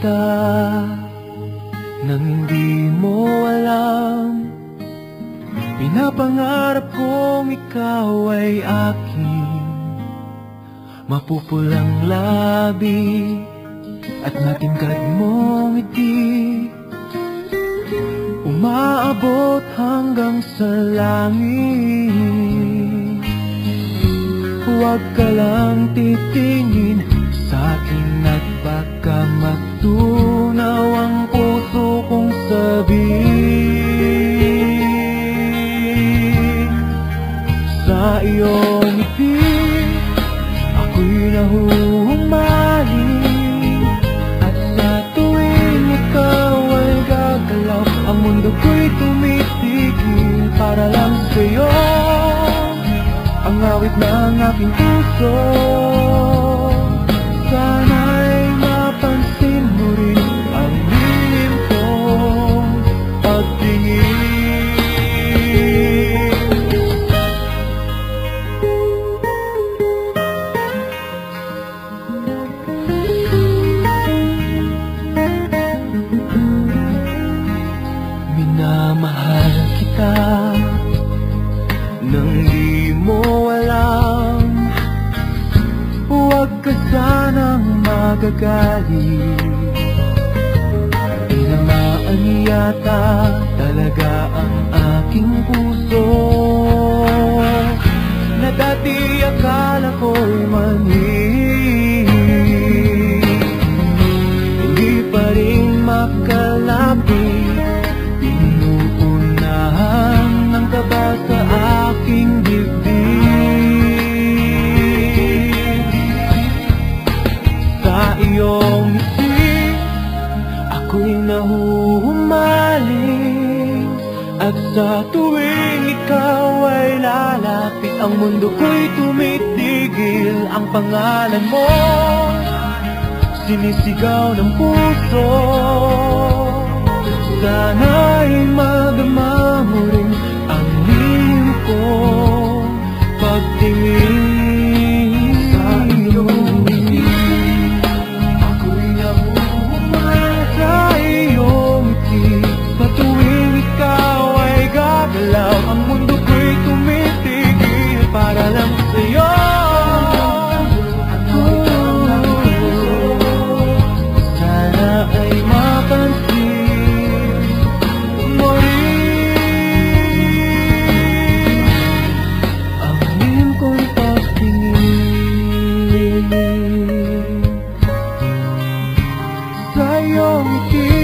kita nang hindi mo alam. Pinapangarap kong ikaw ay aking mapupulang labi at matingkad mong ngiti, umaabot hanggang sa langit. Huwag ka lang titingin sa akin at baka matunaw ang puso kong sabik. Sa iyong ngiti ako'y nahuhumaling, at sa tuwing ikaw ay gagalaw, ang mundo ko'y tumitigil para lang sa'yo. Ang awit ng aking puso, sana'y mapansin mo rin ang lihim kong pagtingin. Minamahal kita nang di mo alam. Huwag ka sanang magagalit, tinamaan yata talaga ang aking puso, na dati akala ko'y mali. Hindi pa rin makalapit, inuunahan ng kaba sa aking dibdib. Sa iyong ngiti ako'y nahuhumaling, at sa tuwing ikaw ay lalapit, ang mundo ko'y tumitigil. Ang pangalan mo sinisigaw ng puso, sana'y madama mo rin ang lihim kong pagtingin. Sa iyong ngiti ako'y nahuhumaling, sa iyong ngiti sa tuwing ikaw ay gagalaw, ang mundo ko'y tumitigil para lang sa'yo. Sana ay mapansin mo rin ang lihim kong pagtingin. Sa iyong ngiti